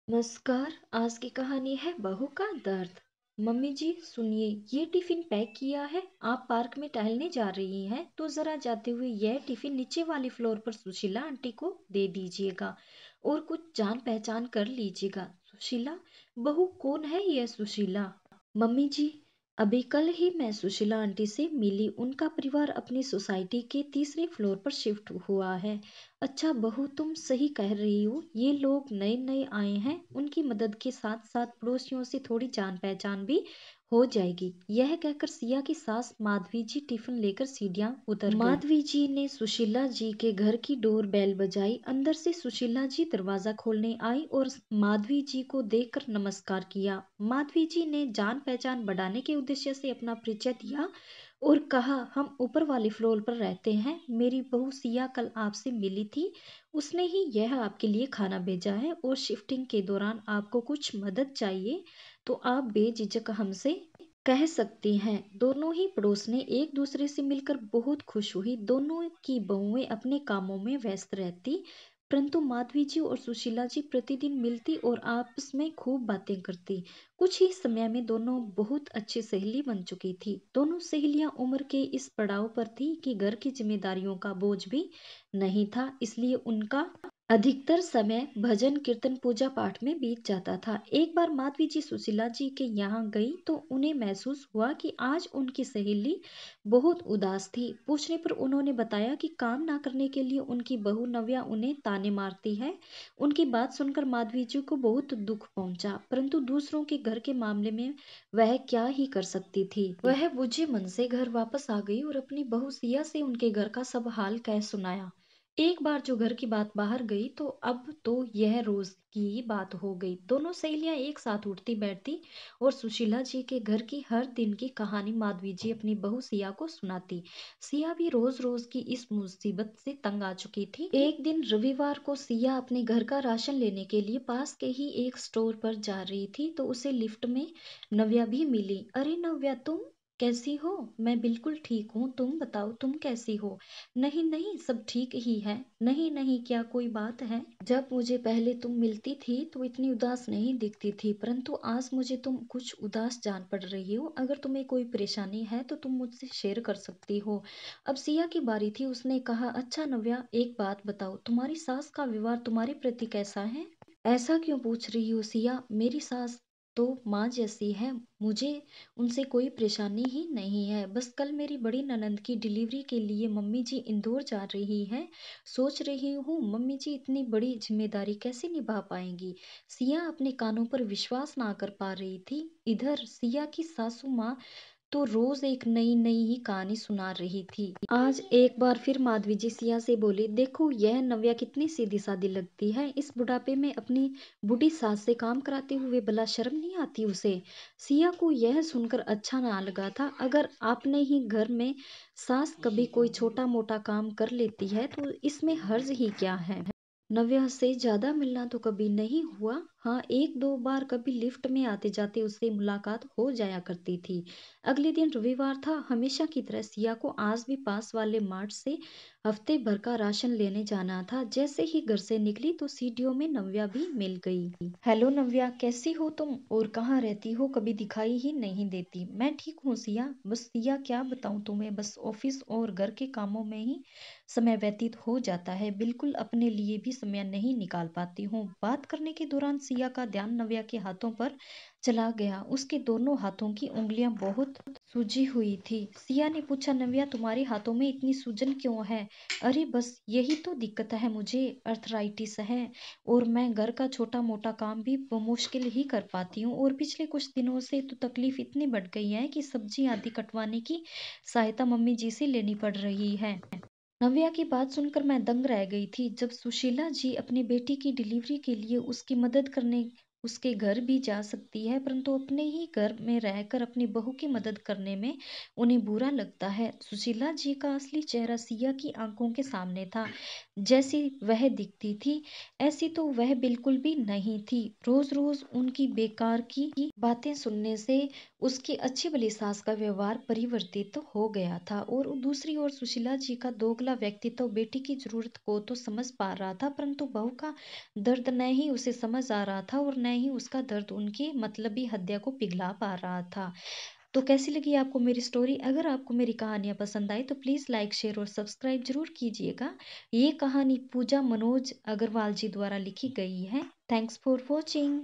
नमस्कार। आज की कहानी है बहू का दर्द। मम्मी जी सुनिए, ये टिफिन पैक किया है। आप पार्क में टहलने जा रही हैं तो जरा जाते हुए यह टिफिन नीचे वाली फ्लोर पर सुशीला आंटी को दे दीजिएगा और कुछ जान पहचान कर लीजिएगा। सुशीला? बहू कौन है यह सुशीला? मम्मी जी, अभी कल ही मैं सुशीला आंटी से मिली। उनका परिवार अपनी सोसाइटी के तीसरे फ्लोर पर शिफ्ट हुआ है। अच्छा बहू, तुम सही कह रही हो। ये लोग नए नए आए हैं, उनकी मदद के साथ साथ पड़ोसियों से थोड़ी जान पहचान भी हो जाएगी। यह कहकर सिया की सास माधवी जी टिफिन लेकर सीढ़ियां उतर गई। माधवी जी ने सुशीला जी के घर की डोर बेल बजाई। अंदर से सुशीला जी दरवाजा खोलने आई और माधवी जी को देखकर नमस्कार किया। माधवी जी ने जान पहचान बढ़ाने के उद्देश्य से अपना परिचय दिया और कहा, हम ऊपर वाले फ्लोर पर रहते हैं। मेरी बहू सिया कल आपसे मिली थी। उसने ही यह आपके लिए खाना भेजा है और शिफ्टिंग के दौरान आपको कुछ मदद चाहिए तो आप बेझिझक हमसे कह सकती हैं। दोनों ही पड़ोसने एक दूसरे से मिलकर बहुत खुश हुई। दोनों की बहुएं अपने कामों में व्यस्त रहती, परंतु माधवी जी और सुशीला जी प्रतिदिन मिलती और आपस में खूब बातें करती। कुछ ही समय में दोनों बहुत अच्छी सहेली बन चुकी थी। दोनों सहेलियां उम्र के इस पड़ाव पर थी कि घर की जिम्मेदारियों का बोझ भी नहीं था, इसलिए उनका अधिकतर समय भजन कीर्तन पूजा पाठ में बीत जाता था। एक बार माधवी जी सुशीला जी के यहाँ गई तो उन्हें महसूस हुआ कि आज उनकी सहेली बहुत उदास थी। पूछने पर उन्होंने बताया कि काम ना करने के लिए उनकी बहू नव्या उन्हें ताने मारती है। उनकी बात सुनकर माधवी जी को बहुत दुख पहुंचा, परंतु दूसरों के घर के मामले में वह क्या ही कर सकती थी। वह बुझे मन से घर वापस आ गई और अपनी बहू सिया से उनके घर का सब हाल कह सुनाया। एक बार जो घर की बात बाहर गई तो अब तो यह रोज की बात हो गई। दोनों सहेलियां एक साथ उठती बैठती और सुशीला जी के घर की हर दिन की कहानी माधवी जी अपनी बहू सिया को सुनाती। सिया भी रोज रोज की इस मुसीबत से तंग आ चुकी थी। एक दिन रविवार को सिया अपने घर का राशन लेने के लिए पास के ही एक स्टोर पर जा रही थी तो उसे लिफ्ट में नव्या भी मिली। अरे नव्या, तुम कैसी हो? मैं बिल्कुल ठीक हूँ, तुम बताओ तुम कैसी हो? नहीं नहीं, सब ठीक ही है। नहीं नहीं, क्या कोई बात है? जब मुझे पहले तुम मिलती थी तो इतनी उदास नहीं दिखती थी, परंतु आज मुझे तुम कुछ उदास जान पड़ रही हो। अगर तुम्हें कोई परेशानी है तो तुम मुझसे शेयर कर सकती हो। अब सिया की बारी थी। उसने कहा, अच्छा नव्या, एक बात बताओ, तुम्हारी सास का व्यवहार तुम्हारे प्रति कैसा है? ऐसा क्यों पूछ रही हो सिया? मेरी सास तो माँ जैसी है। मुझे उनसे कोई परेशानी ही नहीं है। बस कल मेरी बड़ी ननंद की डिलीवरी के लिए मम्मी जी इंदौर जा रही हैं। सोच रही हूँ मम्मी जी इतनी बड़ी जिम्मेदारी कैसे निभा पाएंगी। सिया अपने कानों पर विश्वास ना कर पा रही थी। इधर सिया की सासू माँ तो रोज एक नई नई ही कहानी सुना रही थी। आज एक बार फिर माधवी जी सिया से बोली, देखो यह नव्या कितनी सीधी सादी लगती है। इस बुढ़ापे में अपनी बूढ़ी सास से काम कराते हुए भला शर्म नहीं आती उसे? सिया को यह सुनकर अच्छा ना लगा था। अगर आपने ही घर में सास कभी कोई छोटा मोटा काम कर लेती है तो इसमें हर्ज ही क्या है? नव्या से ज्यादा मिलना तो कभी नहीं हुआ। हाँ, एक दो बार कभी लिफ्ट में आते जाते उससे मुलाकात हो जाया करती थी। अगले दिन रविवार था। हमेशा की तरह सिया को आज भी पास वाले मार्ट से हफ्ते भर का राशन लेने जाना था। जैसे ही घर से निकली तो सीढ़ियों में नव्या भी मिल गई। हेलो नव्या, कैसी हो तुम और कहाँ रहती हो? कभी दिखाई ही नहीं देती। मैं ठीक हूँ सिया। बस सिया क्या बताऊँ तुम्हें, बस ऑफिस और घर के कामों में ही समय व्यतीत हो जाता है। बिल्कुल अपने लिए भी समय नहीं निकाल पाती हूँ। बात करने के दौरान सिया का ध्यान नव्या के हाथों पर चला गया। उसके दोनों हाथों की उंगलियां बहुत सूजी हुई थी। सिया ने पूछा, नव्या तुम्हारे हाथों में इतनी सूजन क्यों है? अरे बस यही तो दिक्कत है, मुझे अर्थराइटिस है और मैं घर का छोटा मोटा काम भी मुश्किल ही कर पाती हूँ। और पिछले कुछ दिनों से तो तकलीफ इतनी बढ़ गई है कि सब्जी आदि कटवाने की सहायता मम्मी जी से लेनी पड़ रही है। नव्या की बात सुनकर मैं दंग रह गई थी। जब सुशीला जी अपनी बेटी की डिलीवरी के लिए उसकी मदद करने उसके घर भी जा सकती है, परंतु अपने ही घर में रहकर अपनी बहू की मदद करने में उन्हें बुरा लगता है। सुशीला जी का असली चेहरा सिया की आंखों के सामने था। जैसी वह दिखती थी, ऐसी तो वह बिल्कुल भी नहीं थी। रोज रोज उनकी बेकार की बातें सुनने से उसकी अच्छी भली सास का व्यवहार परिवर्तित तो हो गया था, और दूसरी ओर सुशीला जी का दोगला व्यक्तित्व बेटी की जरूरत को तो समझ पा रहा था, परंतु बहू का दर्द न ही उसे समझ आ रहा था और न ही उसका दर्द उनकी मतलबी हत्या को पिघला पा रहा था। तो कैसी लगी आपको मेरी स्टोरी? अगर आपको मेरी कहानियाँ पसंद आई तो प्लीज़ लाइक शेयर और सब्सक्राइब जरूर कीजिएगा। ये कहानी पूजा मनोज अग्रवाल जी द्वारा लिखी गई है। Thanks for watching.